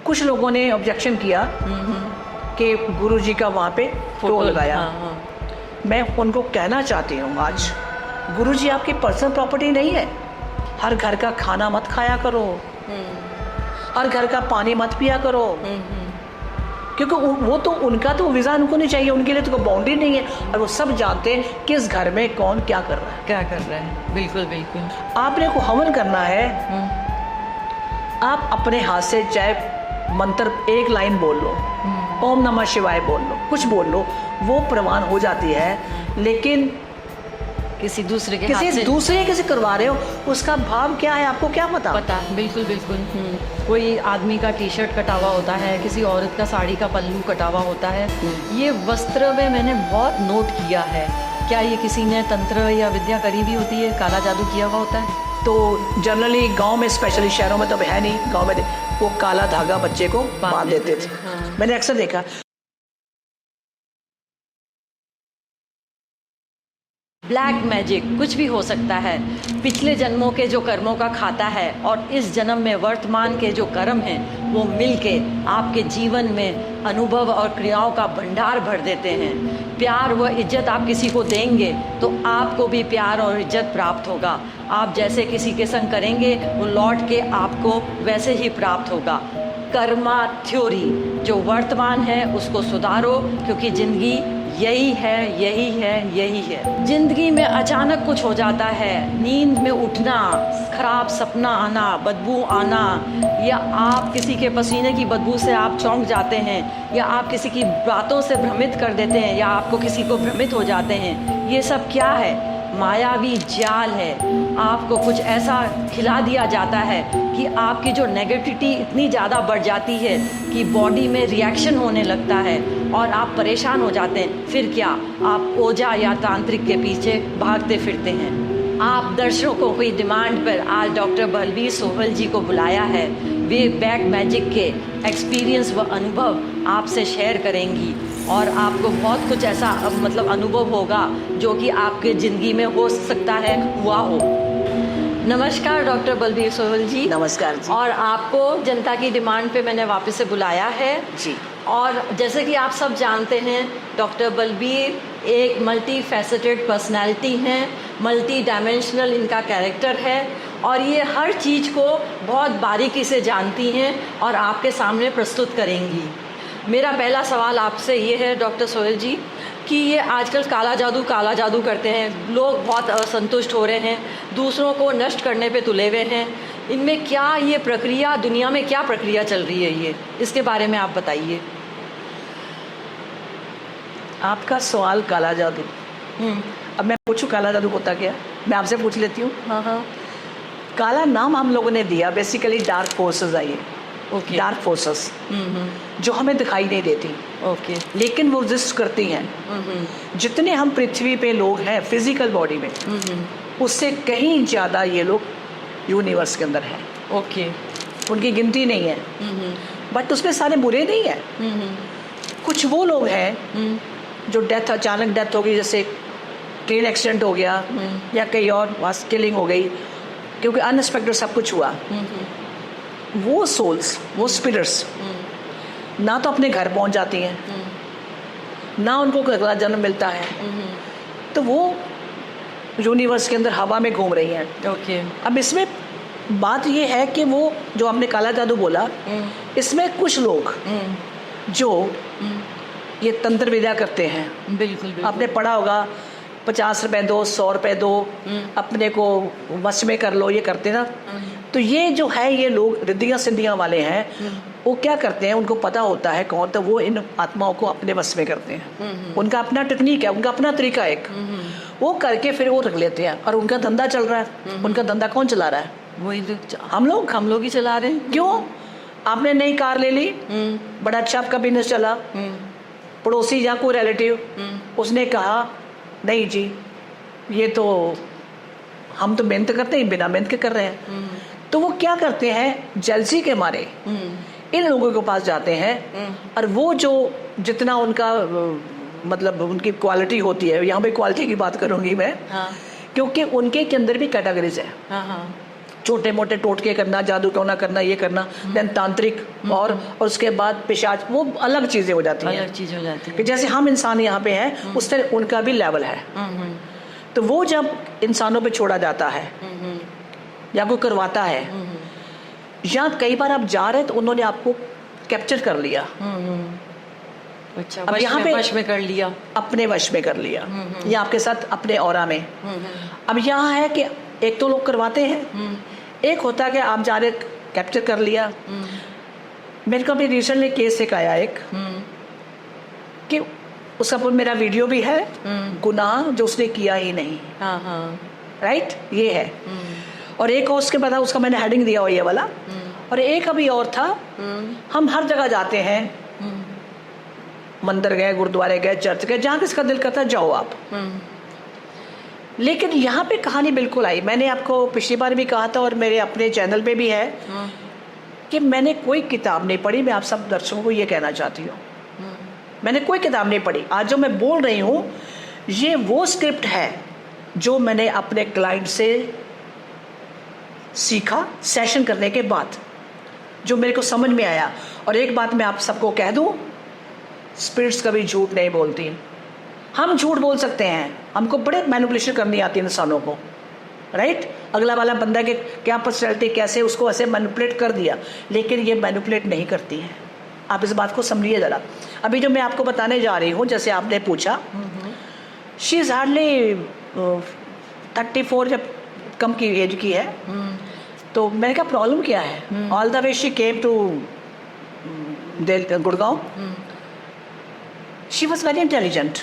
कुछ लोगों ने ऑब्जेक्शन किया कि गुरुजी का वहाँ पे फोटो लगाया। मैं उनको कहना चाहती हूँ आज, गुरुजी आपकी पर्सनल प्रॉपर्टी नहीं है। हर घर का खाना मत खाया करो, हर घर का पानी मत पिया करो, क्योंकि वो तो उनका तो वीज़ा उनको नहीं चाहिए, उनके लिए तो कोई बाउंड्री नहीं है। और वो सब जानते हैं किस घर में कौन क्या कर रहा है। बिल्कुल बिल्कुल। आपने को हवन करना है, आप अपने हाथ से चाहे मंत्र एक लाइन बोल लो, ओम नमः शिवाय बोल लो, कुछ बोल लो, वो प्रवान हो जाती है। लेकिन किसी दूसरे के से करवा रहे हो, उसका भाव क्या है आपको क्या पता? बिल्कुल बिल्कुल। कोई आदमी का टी शर्ट कटा हुआ होता है, किसी औरत का साड़ी का पल्लू कटा हुआ होता है। ये वस्त्र में मैंने बहुत नोट किया है। क्या ये किसी ने तंत्र या विद्या करी भी होती है, काला जादू किया हुआ होता है? तो जनरली गांव में, स्पेशली शहरों में तो है नहीं, गांव में वो काला धागा बच्चे को बांध देते थे। मैंने अक्सर देखा। ब्लैक मैजिक कुछ भी हो सकता है। पिछले जन्मों के जो कर्मों का खाता है और इस जन्म में वर्तमान के जो कर्म हैं, वो मिलके आपके जीवन में अनुभव और क्रियाओं का भंडार भर देते हैं। प्यार व इज्जत आप किसी को देंगे तो आपको भी प्यार और इज्जत प्राप्त होगा। आप जैसे किसी के संग करेंगे, वो लौट के आपको वैसे ही प्राप्त होगा। कर्मा थ्योरी, जो वर्तमान है उसको सुधारो, क्योंकि ज़िंदगी यही है, यही है, यही है। जिंदगी में अचानक कुछ हो जाता है, नींद में उठना, खराब सपना आना, बदबू आना, या आप किसी के पसीने की बदबू से आप चौंक जाते हैं, या आप किसी की बातों से भ्रमित कर देते हैं, या आपको किसी को भ्रमित हो जाते हैं। ये सब क्या है? मायावी जाल है। आपको कुछ ऐसा खिला दिया जाता है कि आपकी जो नेगेटिविटी इतनी ज़्यादा बढ़ जाती है कि बॉडी में रिएक्शन होने लगता है और आप परेशान हो जाते हैं। फिर क्या, आप ओझा या तांत्रिक के पीछे भागते फिरते हैं। आप दर्शकों की डिमांड पर आज डॉक्टर बलबीर सोहल जी को बुलाया है। वे बैक मैजिक के एक्सपीरियंस व अनुभव आपसे शेयर करेंगी और आपको बहुत कुछ ऐसा अनुभव होगा जो कि आपके ज़िंदगी में हो सकता है हुआ हो। नमस्कार डॉक्टर बलबीर सोहल जी। नमस्कार जी। और आपको जनता की डिमांड पे मैंने वापस से बुलाया है जी। और जैसे कि आप सब जानते हैं, डॉक्टर बलबीर एक मल्टी फैसेटेड पर्सनैलिटी हैं, मल्टी डायमेंशनल इनका कैरेक्टर है और ये हर चीज़ को बहुत बारीकी से जानती हैं और आपके सामने प्रस्तुत करेंगी। मेरा पहला सवाल आपसे ये है डॉक्टर सोहल जी कि ये आजकल काला जादू करते हैं, लोग बहुत असंतुष्ट हो रहे हैं, दूसरों को नष्ट करने पे तुले हुए हैं। इनमें क्या ये प्रक्रिया, दुनिया में क्या प्रक्रिया चल रही है, ये इसके बारे में आप बताइए। आपका सवाल काला जादू। अब मैं पूछूं काला जादू होता क्या? मैं आपसे पूछ लेती हूँ। हाँ। काला नाम हम लोगों ने दिया, बेसिकली डार्क फोर्सेस आई है। ओके। डार्क फोर्सेस जो हमें दिखाई नहीं देती, ओके, लेकिन वो एग्जिस्ट करती हैं। जितने हम पृथ्वी पे लोग हैं फिजिकल बॉडी में, उससे कहीं ज़्यादा ये लोग यूनिवर्स के अंदर हैं। ओके। उनकी गिनती नहीं है, बट उसमें सारे बुरे नहीं हैं। कुछ वो लोग हैं जो अचानक डेथ हो गई, जैसे ट्रेन एक्सीडेंट हो गया या कहीं और वास किलिंग हो गई, क्योंकि अनएक्सपेक्टेड सब कुछ हुआ। वो सोल्स, वो स्पिरिट्स ना तो अपने घर पहुंच जाती हैं, ना उनको कोई अगला जन्म मिलता है, तो वो यूनिवर्स के अंदर हवा में घूम रही हैं। ओके। अब इसमें बात ये है कि वो जो हमने काला जादू बोला, इसमें कुछ लोग जो ये तंत्र विद्या करते हैं, बिल्कुल। आपने पढ़ा होगा 50 रुपए दो, 100 रुपए दो, अपने को वश में कर लो, ये करते ना। तो ये जो है, ये लोग रिद्धियाँ सिद्धियाँ वाले हैं। वो क्या करते हैं, उनको पता होता है कौन, तो वो इन आत्माओं को अपने वश में करते हैं। उनका अपना टेक्निक है, उनका अपना तरीका है एक। वो करके फिर वो रख लेते हैं और उनका धंधा चल रहा है। उनका धंधा कौन चला रहा है? वही हम लोग ही चला रहे हैं। क्यों? आपने नई कार ले ली, बड़ा अच्छा आपका बिजनेस चला, पड़ोसी या कोई रिलेटिव उसने कहा नहीं जी, ये तो हम तो मेहनत करते हैं, बिना मेहनत के कर रहे हैं। तो वो क्या करते हैं, जेलसी के मारे इन लोगों के पास जाते हैं और वो जो जितना उनका उनकी क्वालिटी होती है, यहाँ पे क्वालिटी की बात करूंगी मैं। हाँ। क्योंकि उनके के अंदर भी कैटेगरीज है। हाँ। छोटे मोटे टोटके करना, जादू टोना करना, ये करना, देन तांत्रिक और उसके बाद पिशाच, वो अलग चीजें हो जाती हैं। अलग चीज हो जाती है कि जैसे हम इंसान यहाँ पे हैं उस तरह उनका भी लेवल है। तो वो जब इंसानों पे छोड़ा जाता है या कोई करवाता है, या कई बार आप जा रहे हैं तो उन्होंने आपको कैप्चर कर लिया, अच्छा, अब यहाँ पे वश में कर लिया, अपने वश में कर लिया, या आपके साथ अपने ऑरा में। अब यहाँ है कि एक तो लोग करवाते हैं, एक होता है कि आप जा रहे कैप्चर कर लिया। मेरे को अभी रिसेंटली केस एक आया एक कि उसका मेरा वीडियो भी है, गुनाह जो उसने किया ही नहीं, राइट, ये है। और एक और उसके बाद उसका मैंने हेडिंग दिया हुआ ये वाला। और एक अभी और था, हम हर जगह जाते हैं, मंदिर गए, गुरुद्वारे गए, चर्च गए, जहाँ किसका दिल करता है जाओ आप। लेकिन यहाँ पे कहानी बिल्कुल आई। मैंने आपको पिछली बार भी कहा था और मेरे अपने चैनल पे भी है कि मैंने कोई किताब नहीं पढ़ी। मैं आप सब दर्शकों को ये कहना चाहती हूँ, मैंने कोई किताब नहीं पढ़ी। आज जो मैं बोल रही हूँ ये वो स्क्रिप्ट है जो मैंने अपने क्लाइंट से सीखा सेशन करने के बाद, जो मेरे को समझ में आया। और एक बात मैं आप सबको कह दूं, स्पिरिट्स कभी झूठ नहीं बोलती। हम झूठ बोल सकते हैं, हमको बड़े मैनिपुलेशन करनी आती है इंसानों को, राइट। अगला वाला बंदा के क्या पर्सनैलिटी, कैसे उसको ऐसे मैनिपुलेट कर दिया, लेकिन ये मैनिपुलेट नहीं करती है। आप इस बात को समझिए ज़रा। अभी जो मैं आपको बताने जा रही हूँ, जैसे आपने पूछा, शी इज़ हार्डली 34 जब कम की एज की है। तो मैंने कहा प्रॉब्लम क्या है। All the way she came to Gurgaon. She was very intelligent,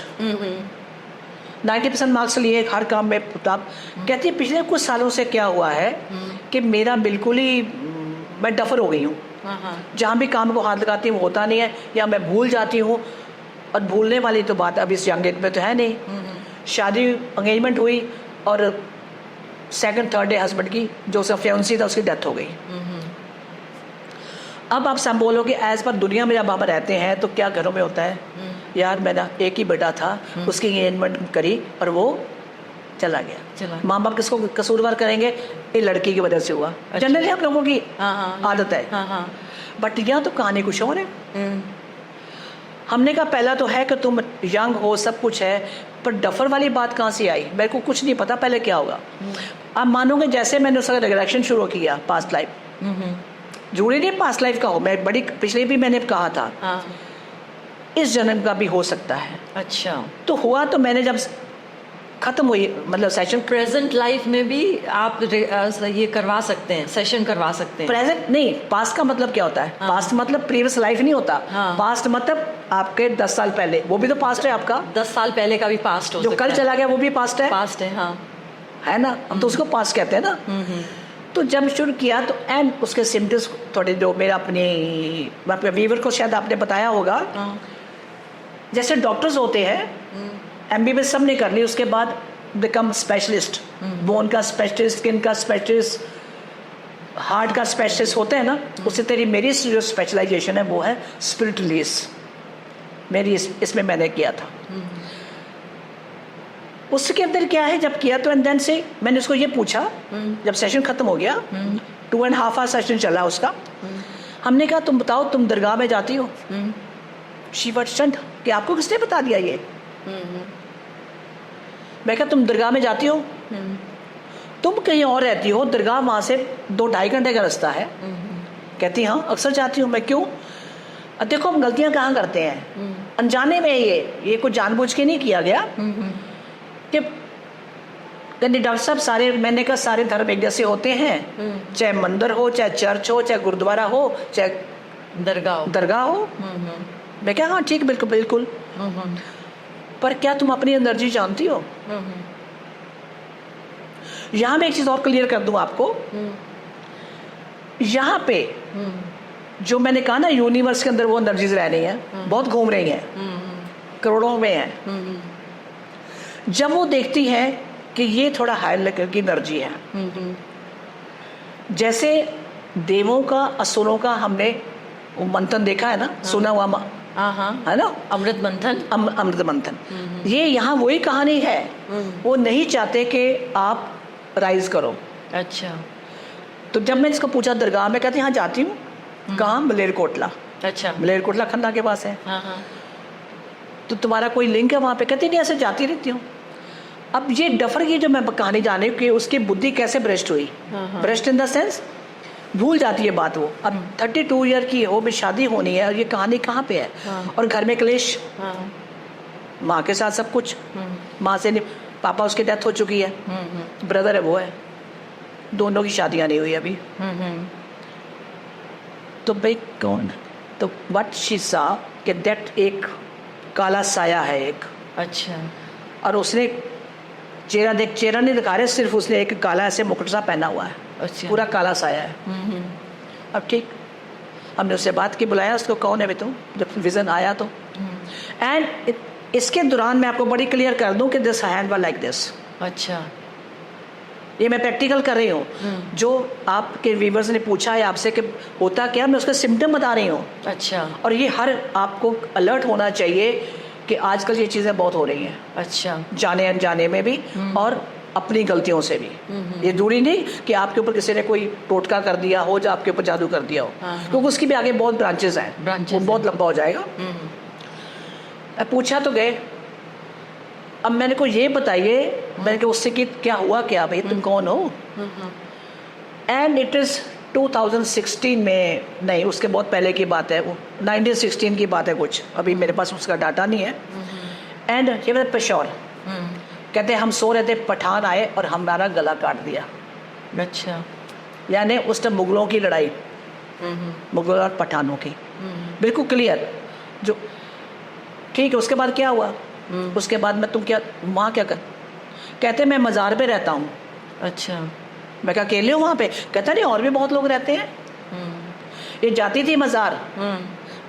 90% marks लिए हर काम में। आप कहती है पिछले कुछ सालों से क्या हुआ है कि मेरा बिल्कुल ही मैं डफर हो गई हूँ। जहाँ भी काम को हाथ लगाती हूँ होता नहीं है, या मैं भूल जाती हूँ। और भूलने वाली तो बात अब इस यंग एज में तो है नहीं। शादी एंगेजमेंट हुई और सेकंड थर्ड डे हस्बैंड की जो उसका फियांसी था उसकी डेथ हो गई। अब आप सब बोलोगे एज पर दुनिया में जब आप रहते हैं तो क्या घरों में होता है, यार मेरा एक ही बेटा था, उसकी एंगेजमेंट करी और वो चला गया। माँ बाप किसको कसूरवार करेंगे, ये लड़की की वजह से हुआ। जनरली आप लोगों की आदत है। बट यहाँ तो कहानी कुछ और है। हमने कहा पहला तो है कि तुम यंग हो, सब कुछ है, पर डफर वाली बात कहाँ से आई, मेरे को कुछ नहीं पता पहले क्या होगा। आप मानोगे जैसे मैंने उसका रिग्रेशन शुरू किया, पास्ट लाइफ, जरूरी नहीं पास्ट लाइफ का हो, मैं बड़ी पिछले भी मैंने कहा था इस जन्म का भी हो सकता है। अच्छा, तो हुआ तो मैंने जब खत्म हुई, मतलब सेशन, प्रेजेंट लाइफ में भी आप ये करवा सकते हैं, सेशन करवा सकते हैं। प्रेजेंट नहीं, पास्ट का मतलब क्या होता है? पास्ट मतलब प्रीवियस लाइफ नहीं होता। पास्ट मतलब आपके 10 साल पहले, वो भी तो पास्ट है आपका। 10 साल पहले का भी पास्ट हो जो सकता कल है। चला गया वो भी पास्ट है। पास्ट है, हाँ, है ना। हम तो उसको पास्ट कहते हैं ना। तो जब शुरू किया तो एंड उसके सिम्टम्स थोड़े, जो मेरा अपने वीवर को शायद आपने बताया होगा, जैसे डॉक्टर्स होते हैं, MBBS सब ने करनी, उसके बाद बिकम स्पेशलिस्ट, बोन का स्पेशलिस्ट, स्किन का स्पेशलिस्ट, हार्ट का स्पेशलिस्ट होते हैं ना। उससे तेरी मेरी जो स्पेशलाइजेशन है वो है स्पिरिट रिलीज। मेरी इसमें मैंने किया था। उसके अंदर क्या है, जब किया तो एंड देन से मैंने उसको ये पूछा, जब सेशन खत्म हो गया, 2.5 आवर सेशन चला उसका, हमने कहा तुम बताओ तुम दरगाह में जाती हो? शी वाज स्टन्ड कि आपको किसने बता दिया ये? मैं कहा तुम दरगाह में जाती हो? तुम कहीं और रहती हो, दरगाह वहां से 2-2.5 घंटे का रास्ता है। कहती हाँ अक्सर जाती हूँ। मैं क्यों? देखो हम गलतियां कहाँ करते हैं, अनजाने में। ये कुछ जानबूझ के नहीं किया गया कि डॉक्टर साहब सारे, मैंने कहा सारे धर्म एक जैसे होते हैं, चाहे मंदिर हो, चाहे चर्च हो, चाहे गुरुद्वारा हो, चाहे दरगाह हो। मैं क्या, हाँ ठीक, बिल्कुल बिल्कुल। पर क्या तुम अपनी एनर्जी जानती हो? यहां मैं एक चीज और क्लियर कर दूं आपको। यहां पे जो मैंने कहा ना, यूनिवर्स के अंदर वो एनर्जीज रह रही हैं, बहुत घूम रही हैं, करोड़ों में हैं। जब वो देखती है कि ये थोड़ा हाई लेवल की एनर्जी है, जैसे देवों का असुरों का हमने मंथन देखा है ना, सुना हुआ है ना, अमृत मंथन। अमृत मंथन, ये यहाँ वही कहानी है। वो नहीं चाहते कि आप राइज करो। अच्छा, तो जब मैंने इसको पूछा दरगाह में, कहती हाँ जाती हूँ। कहाँ? मलेरकोटला। अच्छा। मलेरकोटला खन्ना के पास है। हाँ हाँ। तो तुम्हारा कोई लिंक है वहाँ पे? कहती नहीं, ऐसे जाती रहती हूँ। अब ये डफर की जो मैं कहानी जाने कि उसकी बुद्धि कैसे भ्रष्ट हुई, भ्रष्ट इन द सेंस भूल जाती है बात वो। अब 32 ईयर की हो, भी शादी होनी है और ये कहानी कहाँ पे है। और घर में क्लेश, माँ के साथ सब कुछ, माँ से नहीं, पापा उसकी डेथ हो चुकी है, ब्रदर है वो है, दोनों की शादियाँ नहीं हुई अभी। तो भाई कौन? तो व्हाट शी सा कि दैट एक काला साया है एक। अच्छा। और उसने चेहरा नहीं दिखा रहे, सिर्फ उसने एक काला ऐसे मुकुट सा पहना हुआ है। अच्छा। पूरा काला साया है। अब ठीक, हमने उससे बात की, बुलाया उसको, कौन है बे तुम? जब विजन आया तो एंड इसके दौरान मैं आपको बड़ी क्लियर कर दूं कि this hand was like this. अच्छा। ये मैं प्रैक्टिकल कर रही हूँ। जो आपके व्यूवर्स ने पूछा है आपसे कि होता क्या, मैं उसका सिम्टम बता रही हूँ। अच्छा। और ये हर आपको अलर्ट होना चाहिए कि आजकल ये चीज़ें बहुत हो रही हैं। अच्छा। जाने अनजाने में भी और अपनी गलतियों से भी। ये जरूरी नहीं कि आपके ऊपर किसी ने कोई टोटका कर दिया हो, जो आपके ऊपर जादू कर दिया हो, क्योंकि उसकी भी आगे बहुत ब्रांचेस हैं, वो बहुत लंबा हो जाएगा। पूछा तो गए। अब मैंने को ये बताइए, मैंने कहा उससे कि क्या हुआ, क्या भाई तुम कौन हो? एंड इट इज़ 2016 में, नहीं उसके बहुत पहले की बात है, वो 1916 की बात है कुछ, अभी मेरे पास उसका डाटा नहीं है। एंड ये मतलब पेशौर, कहते हम सो रहे थे, पठान आए और हमारा गला काट दिया। अच्छा। यानी उस टाइम मुगलों की लड़ाई, मुगलों और पठानों की, बिल्कुल क्लियर। जो ठीक है, उसके बाद क्या हुआ? उसके बाद में तुम क्या, माँ क्या कर, कहते मैं मज़ार पे रहता हूँ। अच्छा। मैं क्या अकेले हो वहाँ पे? कहता नहीं, और भी बहुत लोग रहते हैं। ये जाती थी मज़ार,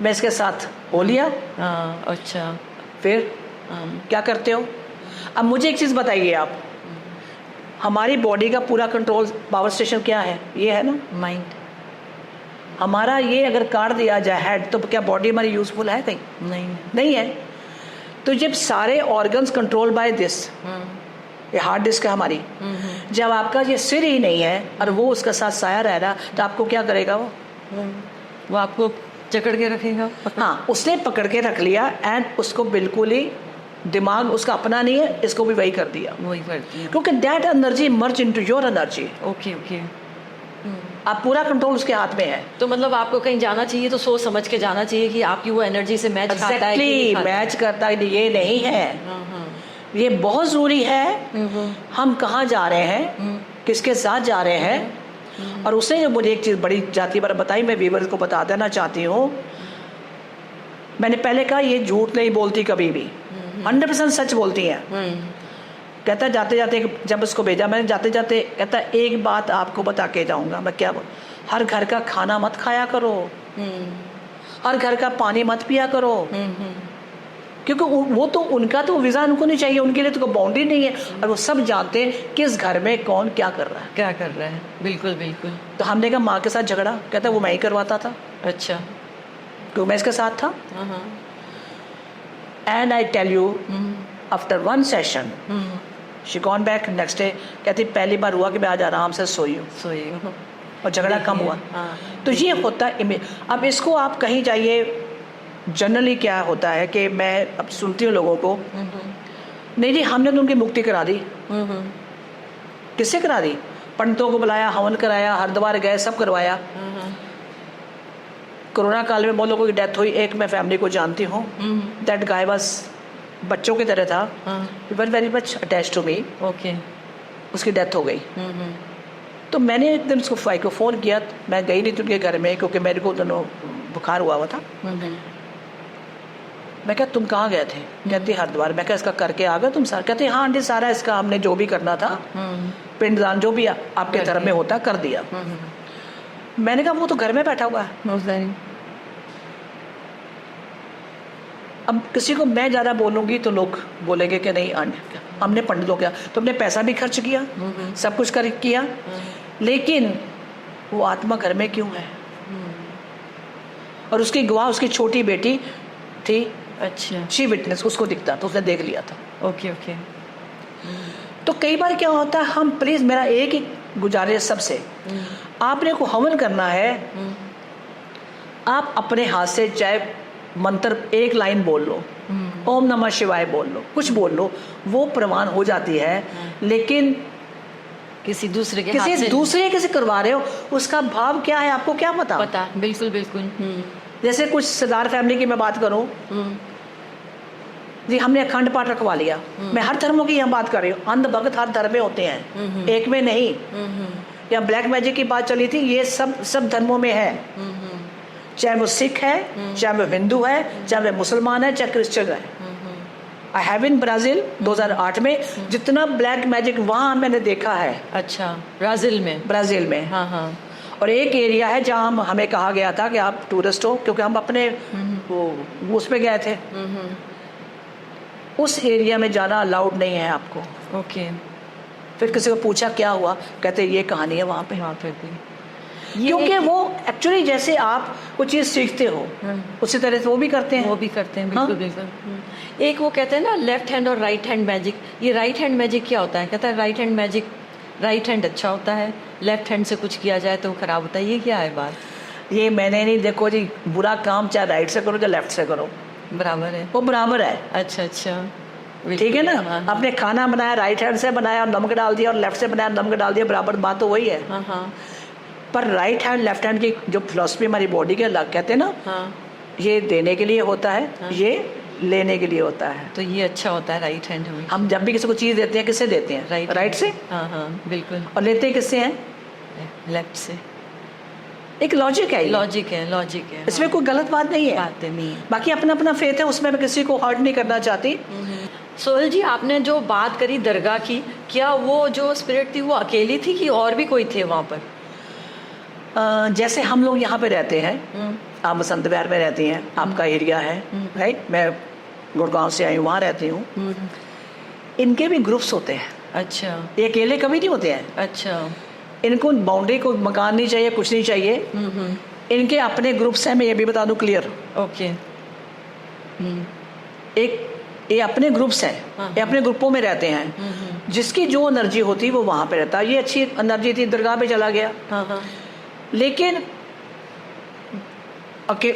मैं इसके साथ हो लिया। अच्छा। फिर क्या करते हो? अब मुझे एक चीज़ बताइए आप, हमारी बॉडी का पूरा कंट्रोल पावर स्टेशन क्या है? ये है ना, माइंड। हमारा ये अगर काट दिया जाए हेड, तो क्या बॉडी हमारी यूजफुल है? कहीं नहीं है। तो जब सारे ऑर्गन्स कंट्रोल बाय दिस, ये हार्ड डिस्क है हमारी, जब आपका ये सिर ही नहीं है और वो उसका साथ साया रह रहा, तो आपको क्या करेगा? वो आपको जकड़ के रखेगा। हाँ, उसने पकड़ के रख लिया एंड उसको बिल्कुल ही दिमाग उसका अपना नहीं है, इसको भी वही कर दिया। वही करती है, क्योंकि that energy merge into your energy. Okay okay. आप पूरा कंट्रोल उसके हाथ में है। तो मतलब आपको कहीं जाना चाहिए तो सोच समझ के जाना चाहिए कि आपकी वो एनर्जी से मैच खाता है कि नहीं खाता। मैच करता है, ये नहीं है। ये बहुत जरूरी है। हम कहाँ जा रहे हैं, किसके साथ जा रहे हैं। और उसने जो मुझे एक चीज़ बड़ी जाती बार बताई, मैं व्यूअर्स को बता देना चाहती हूँ। मैंने पहले कहा ये झूठ नहीं बोलती कभी भी, 100% सच बोलती हैं। कहता जाते जाते, जब उसको भेजा मैंने, जाते जाते कहता एक बात आपको बता के जाऊंगा। मैं क्या बोल? हर घर का खाना मत खाया करो, हर घर का पानी मत पिया करो, क्योंकि वो तो उनका तो वीज़ा उनको नहीं चाहिए, उनके लिए तो कोई बाउंड्री नहीं है। और वो सब जानते हैं किस घर में कौन क्या कर रहा है। बिल्कुल बिल्कुल। तो हमने कहा माँ के साथ झगड़ा, कहता वो मैं ही करवाता था। अच्छा। क्योंकि मैं इसके साथ था। And I tell you, after 1 session she gone back next day, कहती पहली बार हुआ कि मैं आज आराम से सोई हूँ और झगड़ा कम हुआ। तो ये होता है। अब इसको आप कहीं जाइए, जनरली क्या होता है कि मैं अब सुनती हूँ लोगों को, नहीं हमने तो उनकी मुक्ति करा दी। किससे करा दी? पंडितों को बुलाया, हवन कराया, हरिद्वार गए, सब करवाया। कोरोना काल में बहुत लोगों की डेथ हुई। एक मैं फैमिली को जानती हूँ, दैट गाय वाज बच्चों की तरह था, were very much attach to me. Okay. उसकी डेथ हो गई। तो मैंने एक दिन उसको फाइक को फ़ोन किया, मैं गई नहीं थी उनके घर में क्योंकि मेरे को दोनों बुखार हुआ था। मैं क्या तुम कहाँ गए थे? कहती हरिद्वार। मैं क्या इसका करके आ गए तुम सारा? कहते हाँ आंटी सारा इसका हमने जो भी करना था, पिंडदान जो भी आपके धर्म में होता कर दिया। मैंने कहा वो तो घर में बैठा हुआ है। अब किसी को मैं ज़्यादा बोलूँगी तो लोग बोलेंगे कि नहीं हमने पंडितों क्या, तुमने पैसा भी खर्च किया, सब कुछ कर किया, लेकिन वो आत्मा घर में क्यों है? और उसकी गवाह उसकी छोटी बेटी थी। अच्छा। शी विटनेस, उसको दिखता था, उसने देख लिया था। Okay okay. तो कई बार क्या होता है, हम प्लीज़, मेरा एक ही गुजारिश सबसे, आपने को हवन करना है, आप अपने हाथ से चाहे मंत्र एक लाइन बोल लो, ओम नमः शिवाय बोल लो, कुछ बोल लो, वो प्रमाण हो जाती है। लेकिन किसी दूसरे के हाथ से किसी करवा रहे हो, उसका भाव क्या है आपको क्या पता? बिल्कुल बिल्कुल। जैसे कुछ सरदार फैमिली की मैं बात करूं जी, हमने अखंड पाठ रखवा लिया। मैं हर धर्मों की यहाँ बात कर रही हूँ, अंध भक्त हर धर्म में होते हैं, एक में नहीं। या ब्लैक मैजिक की बात चली थी, ये सब धर्मों में है, चाहे वो सिख है, चाहे वो हिंदू है, चाहे वो मुसलमान है, चाहे क्रिश्चियन है। आई हैव इन ब्राजील 2008 में जितना ब्लैक मैजिक वहाँ मैंने देखा है। अच्छा, ब्राजील में। हाँ। और एक एरिया है जहाँ हमें कहा गया था कि आप टूरिस्ट हो, क्योंकि हम अपने वो उस पे गए थे। उस एरिया में जाना अलाउड नहीं है आपको। ओके। फिर किसी को पूछा क्या हुआ, कहते ये कहानी है वहाँ पे भी। क्योंकि वो एक्चुअली जैसे आप कुछ चीज़ सीखते हो उसी तरह से वो भी करते हैं। बिल्कुल बिल्कुल। एक वो कहते हैं ना लेफ्ट हैंड और राइट हैंड मैजिक, ये राइट हैंड मैजिक क्या होता है? कहता है right hand magic, right hand अच्छा होता है, लेफ्ट हैंड से कुछ किया जाए तो खराब होता है। ये क्या है बात? ये मैंने नहीं, देखो जी, बुरा काम चाहे राइट से करो चाहे लेफ्ट से करो, बराबर है, वो बराबर है। अच्छा, ठीक है ना। आपने खाना बनाया राइट हैंड से बनाया और नमक डाल दिया, और लेफ्ट से बनाया नमक डाल दिया, बराबर बात तो वही है। हाँ। पर राइट हैंड लेफ्ट हैंड की जो फिलॉसफी हमारी बॉडी के अलग कहते हैं ना, ये देने के लिए होता है, ये लेने के लिए होता है। तो ये अच्छा होता है राइट हैंड में। हम जब भी किसी को चीज़ देते हैं किससे देते हैं? राइट से। हाँ बिल्कुल। और लेते हैं किससे हैं? लेफ्ट से। एक लॉजिक है, लॉजिक है। इसमें कोई गलत बात नहीं है। बाकी अपना अपना फेथ है, उसमें मैं किसी को हर्ट नहीं करना चाहती। सोहेल जी, आपने जो बात करी दरगाह की, क्या वो जो स्पिरिट थी वो अकेली थी कि और भी कोई थे वहाँ पर? जैसे हम लोग यहाँ पे रहते हैं, आप बसंत विहार में रहती हैं, आपका एरिया है, राइट, मैं गुड़गांव से आई हूँ, वहाँ रहती हूँ। इनके भी ग्रुप्स होते हैं। अच्छा। ये अकेले कभी नहीं होते हैं। अच्छा। इनको बाउंड्री को मकान नहीं चाहिए, कुछ नहीं चाहिए। इनके अपने ग्रुप्स हैं, मैं ये भी बता दूं क्लियर। ओके। ये अपने ग्रुप्स हैं, ये अपने ग्रुपों में रहते हैं। जिसकी जो एनर्जी होती है वो वहाँ पे रहता है। ये अच्छी एनर्जी थी, दरगाह पे चला गया। लेकिन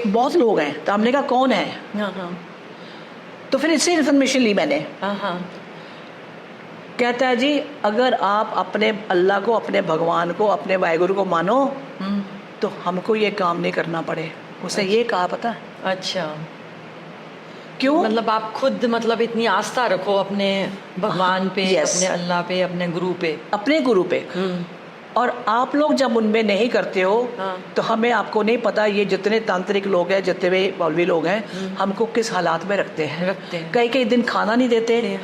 बहुत लोग हैं, तो हमने कहा कौन है? तो फिर इससे इन्फॉर्मेशन ली मैंने। कहता है जी, अगर आप अपने अल्लाह को, अपने भगवान को, अपने वाहिगुरु को मानो तो हमको ये काम नहीं करना पड़े। उसने ये कहा, पता है? अच्छा। क्यों? मतलब आप खुद इतनी आस्था रखो अपने भगवान पे, अपने अल्लाह पे, अपने गुरु पे। और आप लोग जब उनमें नहीं करते हो तो हमें आपको नहीं पता ये जितने तांत्रिक लोग हैं, जितने भी मौलवी लोग हैं, हमको किस हालात में रखते हैं। कई दिन खाना नहीं देते,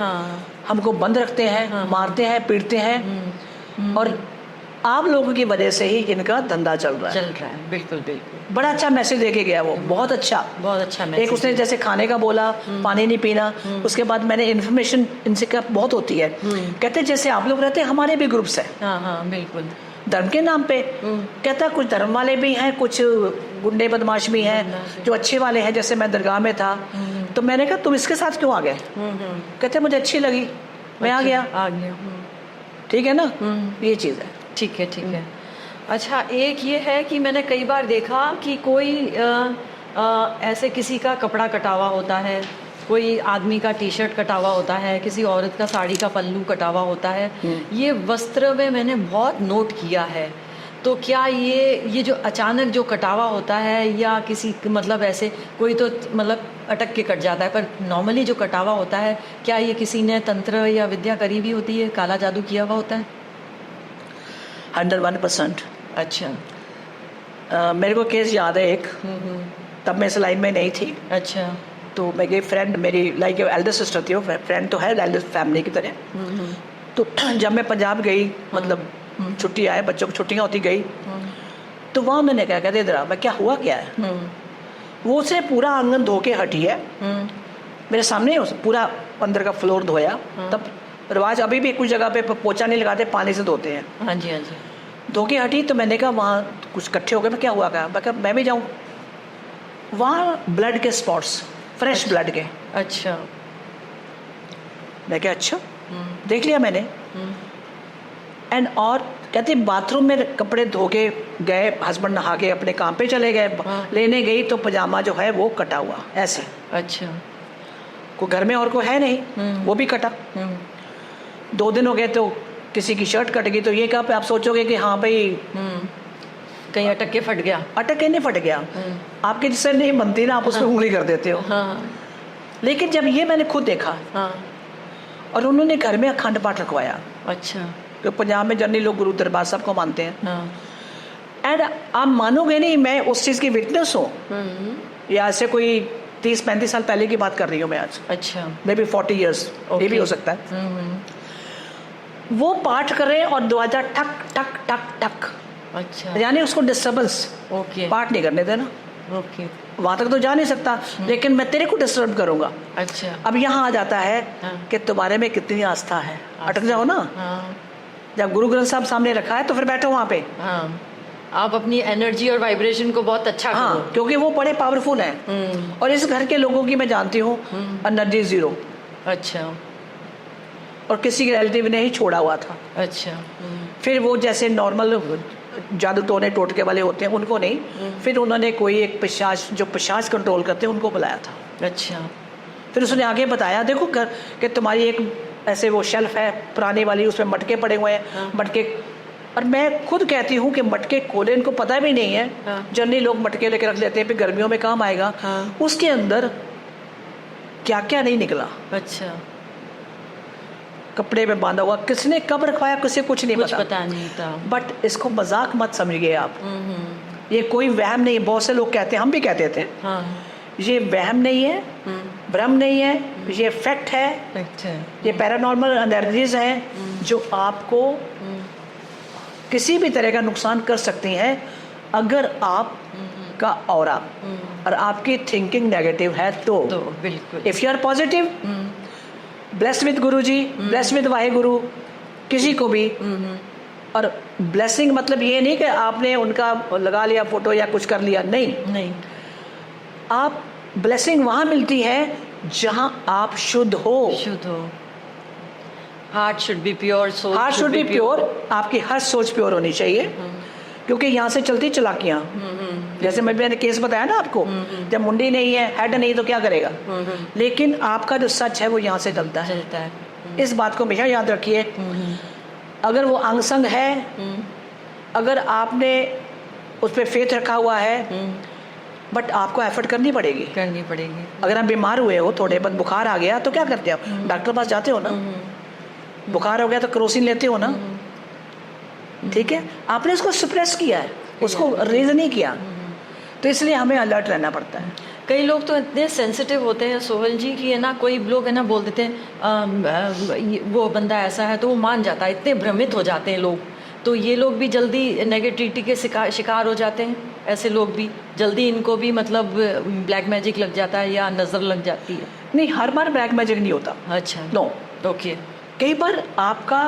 हमको बंद रखते हैं, मारते हैं, पीटते हैं। और आप लोगों की वजह से ही इनका धंधा चल रहा है। बिल्कुल। बड़ा अच्छा मैसेज देके गया वो, बहुत अच्छा मैसेज। एक उसने जैसे खाने का बोला, पानी नहीं पीना। उसके बाद मैंने इन्फॉर्मेशन इनसे क्या बहुत होती है। कहते जैसे आप लोग रहते हैं, हमारे भी ग्रुप्स हैं। हाँ बिल्कुल। धर्म के नाम पे कहता कुछ धर्म वाले भी हैं, कुछ गुंडे बदमाश भी हैं, जो अच्छे वाले हैं। जैसे मैं दरगाह में था तो मैंने कहा तुम इसके साथ क्यों आ गए? कहते मुझे अच्छी लगी, मैं आ गया। ठीक है ना, ये चीज़ है। ठीक है। अच्छा, एक ये है कि मैंने कई बार देखा कि कोई ऐसे किसी का कपड़ा कटा हुआ होता है, कोई आदमी का टी शर्ट कटा हुआ होता है, किसी औरत का साड़ी का पल्लू कटा हुआ होता है। ये वस्त्र में मैंने बहुत नोट किया है। तो क्या ये जो अचानक जो कटावा होता है, या किसी ऐसे कोई तो अटक के कट जाता है, पर नॉर्मली जो कटावा होता है, क्या ये किसी ने तंत्र या विद्या करी भी होती है, काला जादू किया हुआ होता है? 101%। अच्छा। मेरे को केस याद है एक, तब मैं इस लाइन में नहीं थी। अच्छा। तो मेरी फ्रेंड, मेरी लाइक एल्डर सिस्टर थी, वो फ्रेंड तो है एल्डर फैमिली की तरह। तो जब मैं पंजाब गई, छुट्टी आए, बच्चों को छुट्टियाँ होती गई, तो वहाँ मैंने क्या कहते इधर मैं क्या हुआ क्या है? वो से पूरा आंगन धो के हटी है, मेरे सामने पूरा अंदर का फ्लोर धोया। तब रिवाज अभी भी कुछ जगह पे पोछा नहीं लगाते, पानी से धोते हैं। हाँ जी। धो के हटी तो मैंने कहा वहाँ कुछ इकट्ठे हो गए, मैं क्या हुआ क्या? मैं कहा मैं भी जाऊँ। वहाँ ब्लड के स्पॉट्स, फ्रेश ब्लड के। अच्छा। मैं क्या अच्छा, देख लिया मैंने। एंड और कहती बाथरूम में कपड़े धो के गए, हस्बैंड नहा के अपने काम पे चले गए, लेने गई तो पजामा जो है वो कटा हुआ ऐसे। अच्छा। कोई घर में और कोई है नहीं, वो भी कटा। 2 दिन हो गए तो किसी की शर्ट कट गई, तो ये कहा आप सोचोगे कि हाँ भाई कहीं अटक के फट गया। अटक के नहीं फट गया, आपके जिससे नहीं बनती ना, आप उस पर उंगली कर देते हो। हाँ। लेकिन जब ये मैंने खुद देखा, हाँ। और उन्होंने घर में अखंड पाठ रखवाया। अच्छा। तो पंजाब में जनरली लोग गुरु दरबार साहब को मानते हैं। हाँ। एंड आप मानोगे नहीं, मैं उस चीज़ की विटनेस हूँ। या ऐसे कोई 30-35 साल पहले की बात कर रही हूँ मैं आज। अच्छा। मे बी 40 ईयर्स, ये भी हो सकता है। वो पाठ कर रहे हैं और दरवाजा ठक ठक ठक ठक। अच्छा। यानी उसको डिस्टर्बेंस, ओके। पाठ नहीं करने देना। ओके। वहां तक तो जा नहीं सकता, लेकिन मैं तेरे को डिस्टर्ब करूंगा। अच्छा। अब यहाँ आ जाता है हाँ। कि तुम्हारे में कितनी आस्था है। अटक जाओ ना। हाँ। जब गुरु ग्रंथ साहब सामने रखा है तो फिर बैठो वहाँ पे। हाँ, आप अपनी एनर्जी और वाइब्रेशन को बहुत अच्छा करो। हाँ, क्योंकि वो बड़े पावरफुल हैं। और इस घर के लोगों की मैं जानती हूँ एनर्जी 0। अच्छा। और किसी के रिलेटिव ने ही छोड़ा हुआ था। अच्छा। फिर वो जैसे नॉर्मल जादू टोने टोटके वाले होते हैं उनको नहीं, फिर उन्होंने कोई एक पिशाच, जो पिशाच कंट्रोल करते हैं, उनको बुलाया था। अच्छा। फिर उसने आगे बताया, देखो घर कि तुम्हारी एक ऐसे वो शेल्फ है पुरानी वाली, उसमें मटके पड़े हुए हैं। मटके, और मैं खुद कहती हूँ कि मटके खोले, इनको पता भी नहीं है। जनरली लोग मटके लेके रख लेते हैं, फिर गर्मियों में काम आएगा। उसके अंदर क्या क्या नहीं निकला। अच्छा। कपड़े में बांधा हुआ, किसने कब रखवाया किसी कुछ नहीं पता नहीं था। बट इसको मजाक मत समझिए आप। ये कोई वहम नहीं है। बहुत से लोग कहते हैं, हम भी कहते थे। हाँ। ये वहम नहीं है, भ्रम नहीं है, ये फैक्ट है। अच्छा। ये पैरानॉर्मल एनर्जीज हैं जो आपको किसी भी तरह का नुकसान कर सकती हैं अगर आप का ऑरा और आपकी थिंकिंग नेगेटिव है तो बिल्कुल। If you are positive, blessed with guru ji, blessed with Wahe Guru, किसी को भी। और ब्लेसिंग मतलब ये नहीं कि आपने उनका लगा लिया फोटो या कुछ कर लिया, नहीं। आप ब्लेसिंग वहां मिलती है जहां आप शुद्ध हो। Heart should be pure, heart should be pure. आपकी हर सोच प्योर होनी चाहिए, क्योंकि यहाँ से चलती चलाकियाँ। जैसे मैंने केस बताया ना आपको, जब मुंडी नहीं है, हेड नहीं, तो क्या करेगा। लेकिन आपका जो सच है वो यहाँ से चलता है। इस बात को हमेशा याद रखिए। अगर वो अंग संग है, अगर आपने उस पर फेथ रखा हुआ है, बट आपको एफर्ट करनी पड़ेगी। अगर आप बीमार हुए हो, थोड़े बहुत बुखार आ गया, तो क्या करते हो आप? डॉक्टर पास जाते हो ना। बुखार हो गया तो क्रोसिन लेते हो ना। ठीक है, आपने उसको सप्रेस किया है, उसको रेज नहीं किया, तो इसलिए हमें अलर्ट रहना पड़ता है। कई लोग तो इतने सेंसिटिव होते हैं सोहल जी कि है ना, कोई लोग है ना बोल देते हैं वो बंदा ऐसा है, तो वो मान जाता है। इतने भ्रमित हो जाते हैं लोग, तो ये लोग भी जल्दी नेगेटिविटी के शिकार हो जाते हैं। ऐसे लोग भी जल्दी, इनको भी मतलब ब्लैक मैजिक लग जाता है या नज़र लग जाती है। नहीं, हर बार ब्लैक मैजिक नहीं होता। अच्छा। नो। ओके। कई बार आपका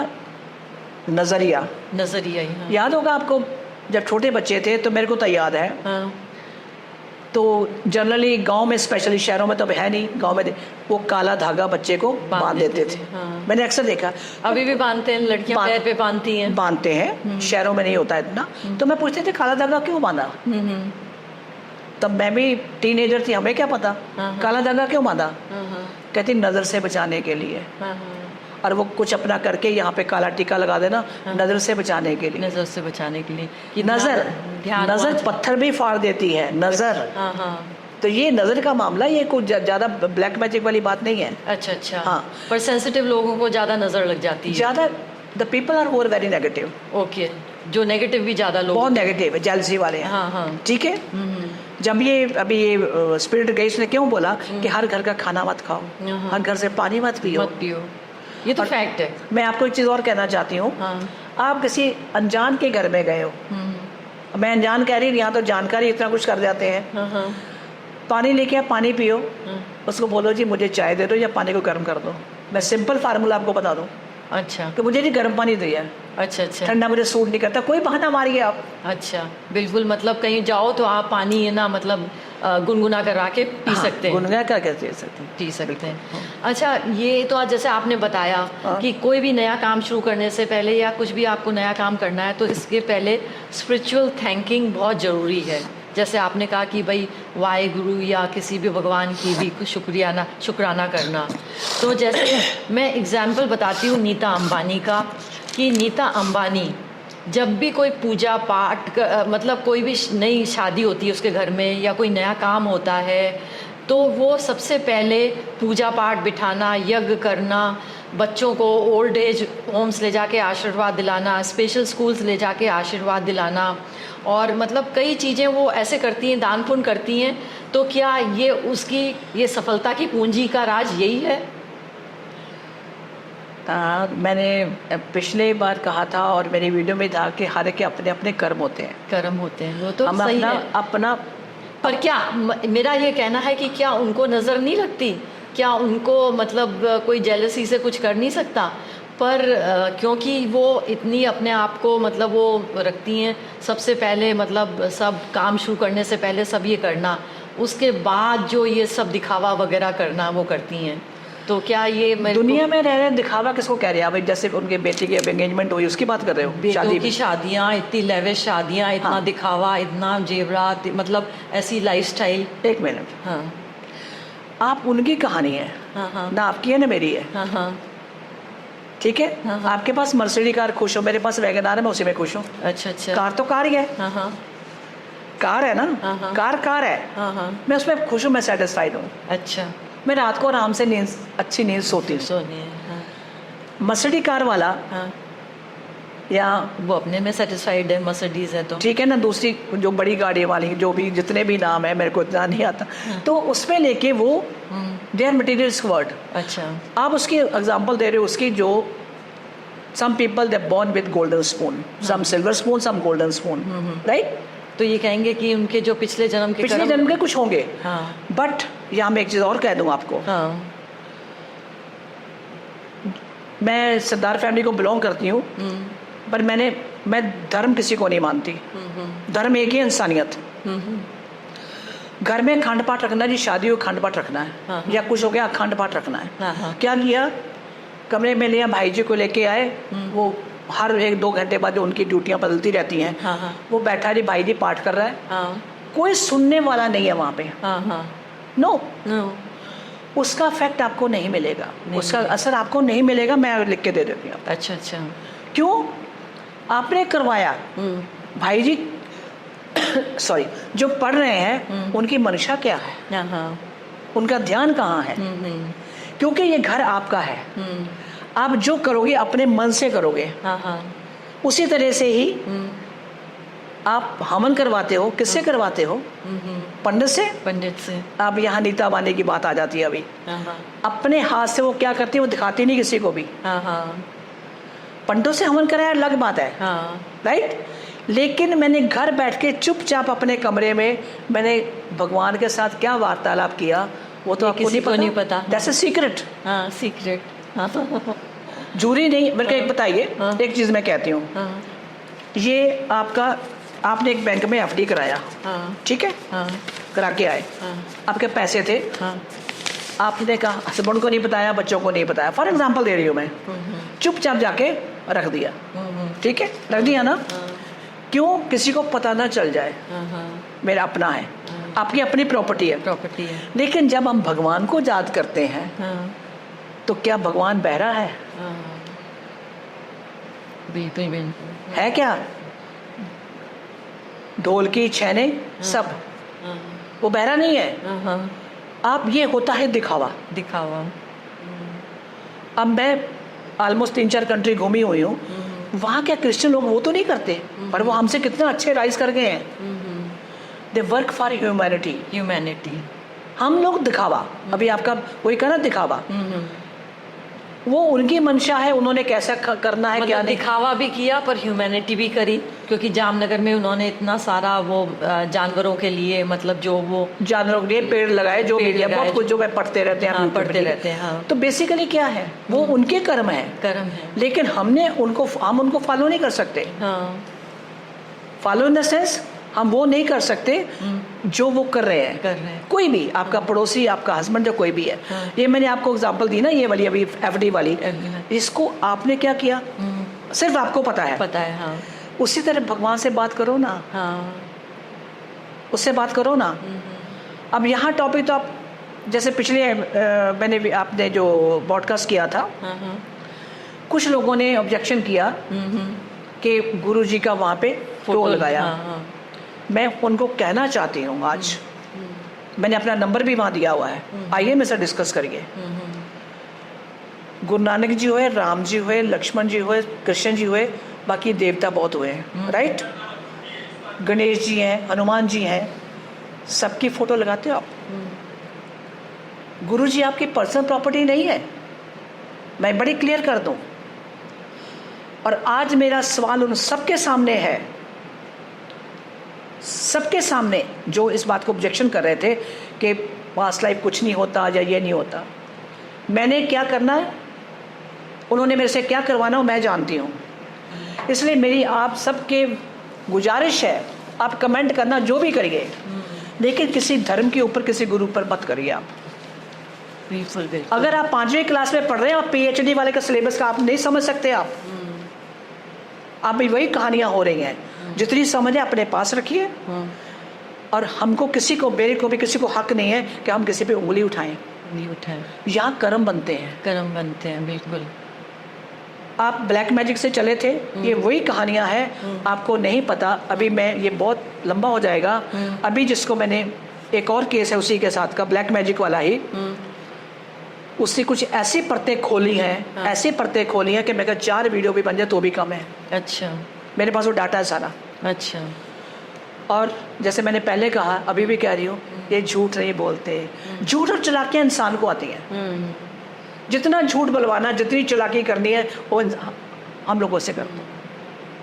नजरिया ही। हाँ। याद होगा आपको, जब छोटे बच्चे थे तो मेरे को तो याद है। हाँ। तो जनरली गांव में, स्पेशली शहरों में तो है नहीं, गांव में वो काला धागा बच्चे को बांध देते थे। हाँ। मैंने अक्सर देखा, अभी भी बांधते हैं, लड़कियां पैर पे बांधती हैं। शहरों में नहीं होता इतना। तो मैं पूछती थी काला धागा क्यों बांधा। तब मैं भी टीनेजर थी, हमें क्या पता काला धागा क्यों बांधा। कहती नजर से बचाने के लिए। और वो कुछ अपना करके यहाँ पे काला टीका लगा देना, नजर से बचाने के लिए। कि नजर पत्थर भी फाड़ देती है, नजर। तो ये नजर का मामला, ये कुछ ज्यादा ब्लैक मैजिक वाली बात नहीं है। अच्छा। हाँ, पर सेंसिटिव लोगों को ज्यादा नजर लग जाती है। ज्यादा the people are more very negative. Okay. जो नेगेटिव भी ज्यादा लोग, बहुत नेगेटिव है, जेलसी वाले हैं। हाँ। ठीक है। जब ये अभी ये स्पिरिट गई, उसने क्यों बोला कि हर घर का खाना मत खाओ, हर घर से पानी मत पियो। ये तो फैक्ट है। मैं आपको एक चीज़ और कहना चाहती हूँ। आप किसी अनजान के घर में गए हो, मैं अनजान कह रही, यहाँ तो जानकारी इतना कुछ कर जाते हैं। पानी लेके आप पानी पियो, उसको बोलो जी मुझे चाय दे दो या पानी को गर्म कर दो। मैं सिंपल फार्मूला आपको बता दूँ। अच्छा। कि मुझे नहीं गर्म पानी दिया। अच्छा। ठंडा मुझे सूट नहीं करता, कोई बहाना मारिए आप। अच्छा, बिल्कुल। मतलब कहीं जाओ तो आप पानी है ना, मतलब गुनगुना करा के पी सकते हैं, गुनगुना करके पी सकते हैं। पी सकते हैं। अच्छा, ये तो आज जैसे आपने बताया कि कोई भी नया काम शुरू करने से पहले या कुछ भी आपको नया काम करना है तो इसके पहले स्पिरिचुअल थिंकिंग बहुत ज़रूरी है। जैसे आपने कहा कि भाई वाहेगुरु या किसी भी भगवान की भी कुछ शुक्राना करना। तो जैसे मैं एग्जाम्पल बताती हूँ नीता अंबानी का, कि नीता अंबानी जब भी कोई पूजा पाठ मतलब कोई भी नई शादी होती है उसके घर में या कोई नया काम होता है तो वो सबसे पहले पूजा पाठ बिठाना, यज्ञ करना, बच्चों को ओल्ड एज होम्स ले जाके आशीर्वाद दिलाना, स्पेशल स्कूल्स ले जाके आशीर्वाद दिलाना, और मतलब कई चीज़ें वो ऐसे करती हैं, दान पुण्य करती हैं। तो क्या ये उसकी ये सफलता की पूंजी का राज यही है? मैंने पिछले बार कहा था और मेरी वीडियो में था कि हर एक के अपने अपने कर्म होते हैं। कर्म होते हैं, वो तो हम सही अपना है। अपना पर क्या मेरा ये कहना है कि क्या उनको नज़र नहीं लगती, क्या उनको मतलब कोई जेलसी से कुछ कर नहीं सकता, पर क्योंकि वो इतनी अपने आप को मतलब वो रखती हैं सबसे पहले, मतलब सब काम शुरू करने से पहले सब ये करना, उसके बाद जो ये सब दिखावा वगैरह करना वो करती हैं। तो क्या ये दुनिया में रह रहे दिखावा किसको कह रहे हैं? भाई जैसे उनके बेटे की एंगेजमेंट हुई उसकी बात कर रहे हो? बेटों की शादियाँ, इतनी लेविश शादियाँ, इतना हाँ। दिखावा, इतना जेवरात, मतलब ऐसी लाइफस्टाइल। एक मिनट, हाँ आप उनकी कहानी है हाँ हाँ ना, आपकी है ना मेरी है, हाँ हाँ ठीक है। हाँ, हाँ। आपके पास मर्सिडीज कार खुश हो, मेरे पास वैगन आर है, मैं उसी में खुश हूँ। अच्छा अच्छा। कार तो कार ही है, हाँ हाँ कार है ना, हाँ, हाँ। कार है, हाँ हाँ। मैं उसमें खुश हूँ, मैं सेटिस्फाइड हूँ। अच्छा, मैं रात को आराम से अच्छी नींद सोती हूँ। सोनिए। हाँ मर्सिडीज कार वाला हाँ, या वो अपने में सेटिस्फाइड है, मर्सिडीज है तो ठीक है ना, दूसरी जो बड़ी गाड़ी वाली जो भी जितने भी नाम है मेरे को इतना नहीं आता, तो उसमें लेके वो दे आर मटीरियल्स वर्ड। अच्छा। आप उसकी एग्जांपल दे रहे हो उसकी, जो some people they born with golden spoon, some silver spoon, some golden spoon, right. तो ये कहेंगे कि उनके जो पिछले जन्म के पिछले जन्म के कुछ होंगे, हाँ बट यहाँ मैं एक चीज़ और कह दूँ आपको, हाँ मैं सरदार फैमिली को बिलोंग करती हूँ, पर मैं धर्म किसी को नहीं मानती। धर्म एक ही, इंसानियत। घर में अखंड पाठ रखना जी, शादी हो अखंड पाठ रखना है, हाँ, या कुछ हो गया अखंड पाठ रखना है। हाँ, हाँ। क्या लिया, कमरे में लिया, भाई जी को लेके आए, वो हर 1-2 घंटे बाद जो उनकी ड्यूटियां बदलती रहती हैं, हाँ, हाँ। वो बैठा जी, भाई जी पाठ कर रहा है, हाँ कोई सुनने वाला नहीं है वहाँ पे, हाँ हाँ। नो, नो, उसका इफेक्ट आपको नहीं मिलेगा, उसका असर आपको नहीं मिलेगा। मैं लिख के दे देती हूँ। अच्छा अच्छा। क्यों? आपने करवाया, भाई जी सॉरी, जो पढ़ रहे हैं उनकी मंशा क्या है, हाँ हाँ। उनका ध्यान कहाँ है, क्योंकि ये घर आपका है। आप जो करोगे अपने मन से करोगे, हाँ हाँ। उसी तरह से ही आप हवन करवाते हो। किससे करवाते हो? पंडित से। पंडित से। अब यहाँ नीता बाने की बात आ जाती है अभी। हाँ हाँ अपने हाथ से वो क्या करती है, वो दिखाती नहीं किसी को भी। हाँ हाँ पंडितों से हवन कराया अलग बात है, हाँ। राइट। लेकिन मैंने घर बैठ के चुपचाप अपने कमरे में मैंने भगवान के साथ क्या वार्तालाप किया, वो तो आपको किसी को नहीं पता। That's a secret. हाँ, सीक्रेट। हाँ जूरी नहीं। मेरे को एक बताइए, हाँ। एक चीज़ मैं कहती हूँ, हाँ ये आपने एक बैंक में एफडी कराया, हाँ ठीक है, हाँ करा के आए, हाँ आपके पैसे थे, हाँ आपने कहा हस्बैंड को नहीं बताया, बच्चों को नहीं बताया, फॉर एग्जांपल दे रही हूँ मैं, चुपचाप जाके रख दिया, ठीक है, रख दिया ना। क्यों? किसी को पता ना चल जाए, मेरा अपना है, आपकी अपनी प्रॉपर्टी है, प्रॉपर्टी है। लेकिन जब हम भगवान को याद करते हैं हाँ तो क्या भगवान बहरा है? हाँ, बिल्कुल बिल्कुल। है क्या? ढोल की छैने सब, हाँ वो बहरा नहीं है। हाँ हाँ। आप ये होता है दिखावा। दिखावा। अब मैं ऑलमोस्ट 3-4 कंट्री घूमी हुई हूँ, वहाँ क्या क्रिश्चियन लोग वो तो नहीं करते, पर वो हमसे कितने अच्छे राइज कर गए हैं। They work for humanity. Humanity. हम लोग दिखावा, अभी आपका वही कहना दिखावा, वो उनकी मंशा है, उन्होंने कैसा करना है, मतलब क्या नहीं। दिखावा भी किया पर ह्यूमैनिटी भी करी, क्योंकि जामनगर में उन्होंने इतना सारा वो जानवरों के लिए, मतलब जो वो जानवरों के लिए पेड़ लगाए, जो पेड़ भी लगाए, बहुत कुछ जो मैं पढ़ते रहते हैं, हाँ, YouTube पे, पढ़ते रहते हैं। हाँ। तो बेसिकली क्या है, वो उनके कर्म है, कर्म है। लेकिन हम उनको फॉलो नहीं कर सकते। हाँ फॉलो इन द सेंस हम वो नहीं कर सकते जो वो कर रहे हैं। कोई भी आपका पड़ोसी, आपका हस्बैंड, जो कोई भी है। ये मैंने आपको एग्जांपल दी ना, ये वाली अभी एफडी वाली, इसको आपने क्या किया सिर्फ आपको पता है। हाँ। उसी तरह भगवान से बात करो ना। हाँ। उससे बात करो ना। अब यहाँ टॉपिक तो आप जैसे पिछले मैंने भी आपने जो पॉडकास्ट किया था, कुछ लोगों ने ऑब्जेक्शन किया कि गुरुजी का वहाँ पे फोटो लगाया। मैं उनको कहना चाहती हूँ, आज मैंने अपना नंबर भी वहाँ दिया हुआ है, आइए मेरे साथ डिस्कस करिए। गुरु नानक जी हुए, राम जी हुए, लक्ष्मण जी हुए, कृष्ण जी हुए, बाकी देवता बहुत हुए हैं, राइट? गणेश जी हैं, हनुमान जी हैं, सबकी फोटो लगाते हो आप। गुरु जी आपकी पर्सनल प्रॉपर्टी नहीं है, मैं बड़ी क्लियर कर दूं। और आज मेरा सवाल उन सबके सामने है, सबके सामने जो इस बात को ऑब्जेक्शन कर रहे थे कि पास्ट लाइफ कुछ नहीं होता या ये नहीं होता। मैंने क्या करना है, उन्होंने मेरे से क्या करवाना हो मैं जानती हूँ। इसलिए मेरी आप सबके गुजारिश है, आप कमेंट करना जो भी करिए, लेकिन किसी धर्म के ऊपर, किसी गुरु पर मत करिए आप। बिल्कुल। अगर आप 5वीं क्लास में पढ़ रहे हैं और पीएचडी वाले का सिलेबस का आप नहीं समझ सकते, आप भी वही कहानियां हो रही हैं। जितनी समझ है अपने पास रखिए, और हमको किसी को, मेरे को भी किसी को हक नहीं है कि हम किसी पे उंगली उठाएं। यहाँ कर्म बनते हैं। बिल्कुल। आप ब्लैक मैजिक से चले थे, ये वही कहानियां हैं, आपको नहीं पता। अभी मैं, ये बहुत लंबा हो जाएगा। अभी जिसको मैंने, एक और केस है उसी के साथ का, ब्लैक मैजिक वाला ही, उससे कुछ ऐसी परतें खोली हैं, ऐसी परतें खोली हैं कि मैं 4 वीडियो भी बन जाए तो भी कम है। अच्छा। मेरे पास वो डाटा है सारा। अच्छा। और जैसे मैंने पहले कहा, अभी भी कह रही हूँ, ये झूठ नहीं बोलते। झूठ और चालाकियाँ इंसान को आती हैं। जितना झूठ बुलवाना, जितनी चालाकी करनी है, वो हम लोगों से करो।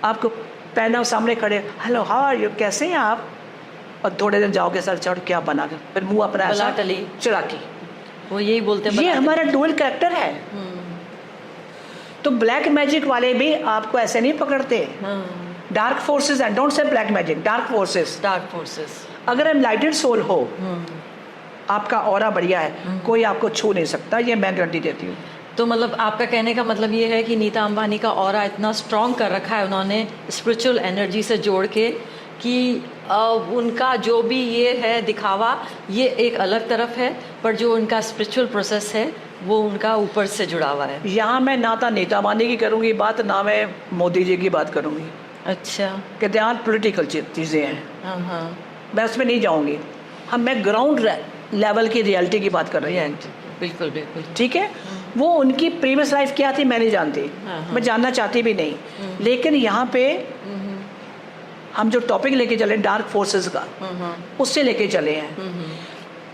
आपको पहना सामने खड़े, हेलो हाउ आर यू, कैसे हैं आप, और थोड़े दिन जाओगे सर चढ़ क्या बना कर, फिर मुंह अपना ऐसा चालाकी, वो यही बोलते हैं। ये हमारा डुअल कैरेक्टर है। तो ब्लैक मैजिक वाले भी आपको ऐसे नहीं पकड़ते। Dark forces, and don't say black magic, dark forces. अगर एनलाइटेड सोल हो, आपका ऑरा बढ़िया है, कोई आपको छू नहीं सकता, ये मैं गारंटी देती हूँ। तो मतलब आपका कहने का मतलब ये है कि नीता अंबानी का ऑरा इतना स्ट्रॉन्ग कर रखा है उन्होंने स्पिरिचुअल एनर्जी से जोड़ के, कि उनका जो भी ये है दिखावा, ये एक अलग तरफ है, पर जो उनका स्पिरिचुअल प्रोसेस है वो उनका ऊपर से जुड़ा हुआ है। यहाँ मैं ना तो नीता अंबानी की करूँगी बात, ना मैं मोदी जी की बात करूँगी। अच्छा। कि यहाँ पॉलिटिकल चीज़ें हैं। हाँ। मैं उसमें नहीं जाऊँगी। मैं ग्राउंड लेवल की रियलिटी की बात कर रही हूँ। बिल्कुल। ठीक है। वो उनकी प्रीवियस लाइफ क्या थी मैं नहीं जानती, मैं जानना चाहती भी नहीं। लेकिन यहाँ पे हम जो टॉपिक लेके चले डार्क फोर्सेस का, उससे लेके चले हैं।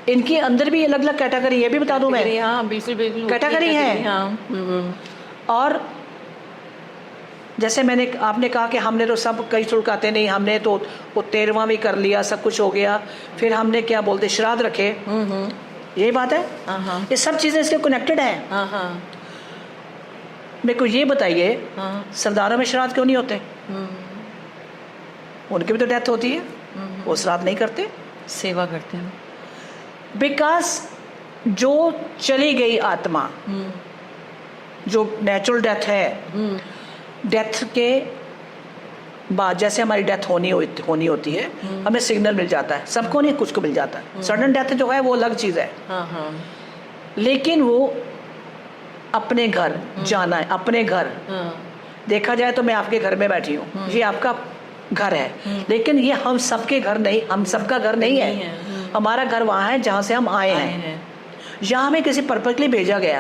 इनके अंदर भी अलग अलग कैटेगरी, ये भी बता दूं मैं। हाँ, बिल्कुल कैटेगरी है। हाँ। और जैसे आपने कहा कि हमने तो सब कई चुड़काते नहीं, हमने तो वो 13वां भी कर लिया, सब कुछ हो गया, फिर हमने क्या बोलते श्राद्ध रखे। यही बात है। ये सब चीजें इसके कनेक्टेड हैं। मेरे को ये बताइए, सरदारों में श्राद्ध क्यों नहीं होते? उनकी भी तो डेथ होती है, वो श्राद्ध नहीं करते, सेवा करते हैं। बिकॉज जो चली गई आत्मा, जो नेचुरल डेथ है, डेथ के बाद जैसे हमारी डेथ होनी होती है, हमें सिग्नल मिल जाता है। सबको नहीं, कुछ को मिल जाता है। सडन डेथ जो है वो अलग चीज़ है। लेकिन वो अपने घर जाना है, अपने घर। देखा जाए तो मैं आपके घर में बैठी हूँ, ये आपका घर है, लेकिन ये हम सबके घर नहीं, हम सबका घर नहीं है। हमारा घर वहाँ है जहाँ से हम आए हैं। यहाँ हमें किसी पर्पस के लिए भेजा गया।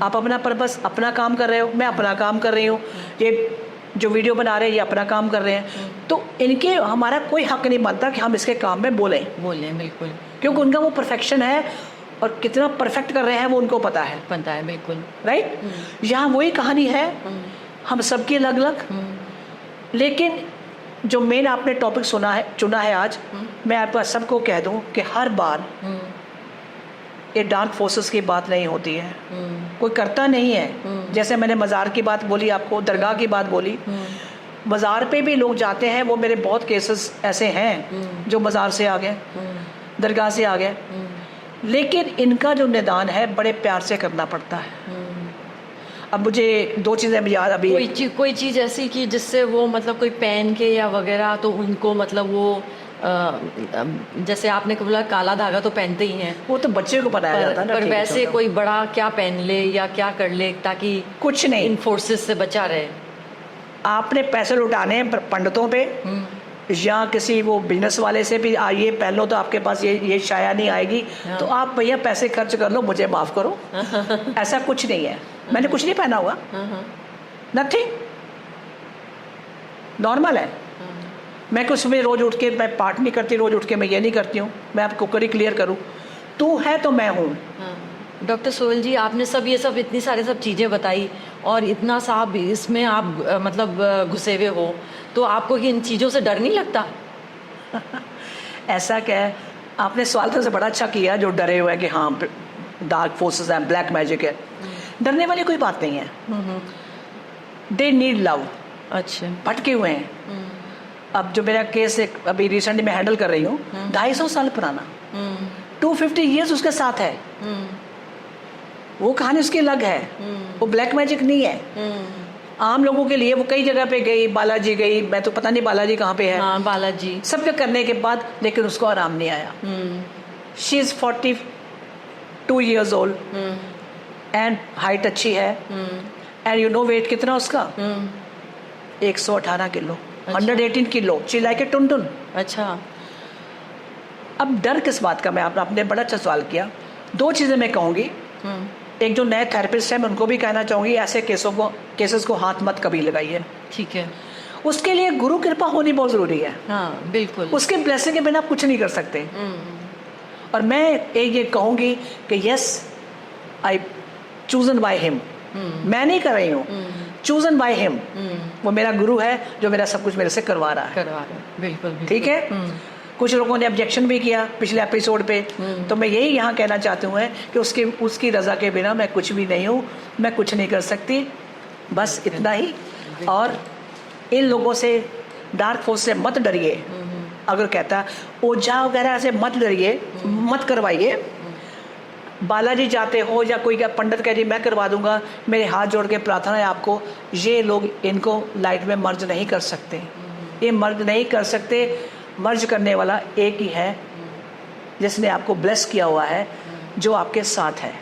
आप अपना पर्पस, अपना काम कर रहे हो, मैं अपना काम कर रही हूँ, ये जो वीडियो बना रहे हैं ये अपना काम कर रहे हैं। तो इनके हमारा कोई हक नहीं बनता कि हम इसके काम में बोलें। बिल्कुल, क्योंकि उनका वो परफेक्शन है, और कितना परफेक्ट कर रहे हैं वो उनको पता है। बिल्कुल। राइट। यहाँ वही कहानी है, हम सबकी अलग अलग। लेकिन जो मेन आपने टॉपिक चुना है आज, मैं आपको सबको कह दूं कि हर बार ये डार्क फोर्सेस की बात नहीं होती है, कोई करता नहीं है। जैसे मैंने मज़ार की बात बोली आपको, दरगाह की बात बोली, बाजार पे भी लोग जाते हैं, वो मेरे बहुत केसेस ऐसे हैं जो बाजार से आ गए, दरगाह से आ गए, लेकिन इनका जो निदान है बड़े प्यार से करना पड़ता है। अब मुझे 2 चीज़ें याद अभी, कोई चीज़ ऐसी कि जिससे वो मतलब कोई पहन के या वगैरह, तो उनको मतलब वो जैसे आपने बोला काला धागा तो पहनते ही हैं, वो तो बच्चे को बनाया जाता है ना, पर ठीक है, वैसे छोटा। कोई बड़ा क्या पहन ले या क्या कर ले ताकि कुछ नहीं, इन फोर्सेस से बचा रहे। आपने पैसे लुटाने हैं पंडितों पे या किसी वो बिजनेस वाले से भी, आइए पहन लो तो आपके पास ये शाया नहीं आएगी, हाँ। तो आप भैया पैसे खर्च कर लो, मुझे माफ़ करो। ऐसा कुछ नहीं है, मैंने कुछ नहीं पहना हुआ, नथिंग, नॉर्मल है। मैं कुछ में रोज़ उठ के मैं पाठ नहीं करती, रोज़ उठ के मैं ये नहीं करती हूँ, मैं आपको करी क्लियर करूँ, तू है तो मैं हूँ। डॉक्टर सोहेल जी, आपने ये सब इतनी सारी सब चीज़ें बताई और इतना साहब इसमें आप मतलब घुसे हुए हो, तो आपको इन चीज़ों से डर नहीं लगता? ऐसा क्या है, आपने सवाल तो से बड़ा अच्छा किया, जो डरे हुए हैं कि हाँ डार्क फोर्सेस हैं, ब्लैक मैजिक है, डरने वाली कोई बात नहीं है। They need love. अच्छा, भटके हुए हैं। अब जो मेरा केस एक अभी रिसेंटली मैं हैंडल कर रही हूँ, 250 साल पुराना, 250 ईयर्स उसके साथ है, वो कहानी उसकी अलग है, वो ब्लैक मैजिक नहीं है। आम लोगों के लिए वो कई जगह पे गई, बालाजी गई, मैं तो पता नहीं बालाजी कहाँ पे है, हाँ बालाजी, सब करने के बाद लेकिन उसको आराम नहीं आया। She is 42 years old and height अच्छी है, एंड यू नो वेट कितना उसका, 118 kilo, 118 kilo, she like a Tuntun. अच्छा, अब डर किस बात का, मैं आपने बड़ा अच्छा सवाल किया। 2 चीज़ें मैं कहूँगी, एक जो नए थेरेपिस्ट हैं मैं उनको भी कहना चाहूँगी, ऐसे केसेस को हाथ मत कभी लगाइए। ठीक है, उसके लिए गुरु कृपा होनी बहुत ज़रूरी है। हाँ बिल्कुल, उसके ब्लेसिंग के बिना आप कुछ नहीं कर सकते। और मैं एक ये कहूँगी कि yes, I chosen by him, मैं नहीं कर रही हूँ, चूजन बाय हिम, वो मेरा गुरु है जो मेरा सब कुछ मेरे से करवा रहा है। बिल्कुल, ठीक है। कुछ लोगों ने ऑब्जेक्शन भी किया पिछले एपिसोड पे, तो मैं यही यहाँ कहना चाहती हूँ कि उसकी रजा के बिना मैं कुछ भी नहीं हूँ, मैं कुछ नहीं कर सकती, बस इतना ही। और इन लोगों से, डार्क फोर्स से मत डरिए। अगर कहता ओझा वगैरह से मत डरिए, मत करवाइए। बालाजी जाते हो या कोई क्या पंडित कह रही मैं करवा दूंगा, मेरे हाथ जोड़ के प्रार्थना है आपको, ये लोग इनको लाइट में मर्ज नहीं कर सकते, ये मर्ज नहीं कर सकते। मर्ज करने वाला एक ही है जिसने आपको ब्लेस किया हुआ है, जो आपके साथ है।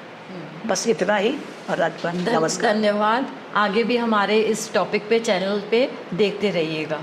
बस इतना ही। और नमस्कार, धन्यवाद। आगे भी हमारे इस टॉपिक पे, चैनल पे देखते रहिएगा।